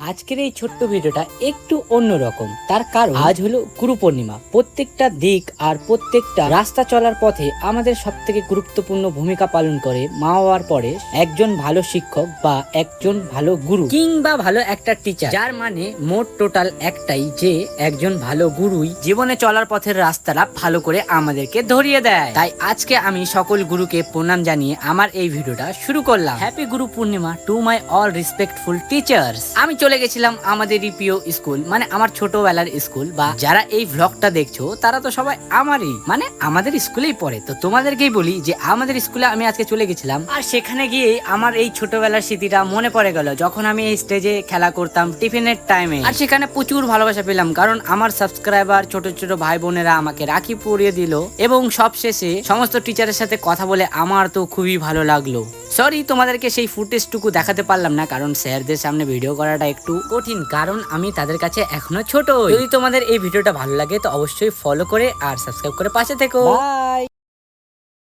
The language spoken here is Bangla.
আজকের এই ছোট্ট ভিডিওটা একটু অন্যরকম, তার কারণ আজ হলো গুরু পূর্ণিমা। প্রত্যেকটা দিক আর প্রত্যেকটা রাস্তা চলার পথে আমাদের সব থেকে গুরুত্বপূর্ণ ভূমিকা পালন করে মা হওয়ার পরে একজন ভালো শিক্ষক বা একজন ভালো গুরু কিংবা ভালো একটা টিচার, যার মানে মোট টোটাল একটাই, যে একজন ভালো গুরুই জীবনে চলার পথের রাস্তাটা ভালো করে আমাদেরকে ধরিয়ে দেয়। তাই আজকে আমি সকল গুরুকে প্রণাম জানিয়ে আমার এই ভিডিওটা শুরু করলাম। Happy Guru Purnima to my all respectful teachers. আমি চলে গেছিলাম আমাদেরই প্রিয় স্কুল, মানে আমার ছোটবেলার স্কুল, বা যারা এই ভ্লগটা দেখছো তারা তো সবাই আমারই, মানে আমাদের স্কুলেই পড়ে। তো তোমাদেরকেই বলি যে আমাদের স্কুলে আমি আজকে চলে গেছিলাম, আর সেখানে গিয়ে আমার এই ছোটবেলার স্মৃতিটা মনে পড়ে গেল, যখন আমি এই স্টেজে খেলা করতাম টিফিনের টাইমে। আর সেখানে প্রচুর ভালোবাসা পেলাম, কারণ আমার সাবস্ক্রাইবার ছোট ছোট ভাই বোনেরা আমাকে রাখি পরিয়ে দিল, এবং সবশেষে সমস্ত টিচারের সাথে কথা বলে আমার তো খুবই ভালো লাগলো। সরি, তোমাদেরকে সেই ফুটেজটুকু দেখাতে পারলাম না, কারণ স্যারদের সামনে ভিডিও করাটা একটু কঠিন, কারণ আমি তাদের কাছে এখনো ছোট। যদি তোমাদের এই ভিডিওটা ভালো লাগে তো অবশ্যই ফলো করে আর সাবস্ক্রাইব করে পাশে থেকো। বাই।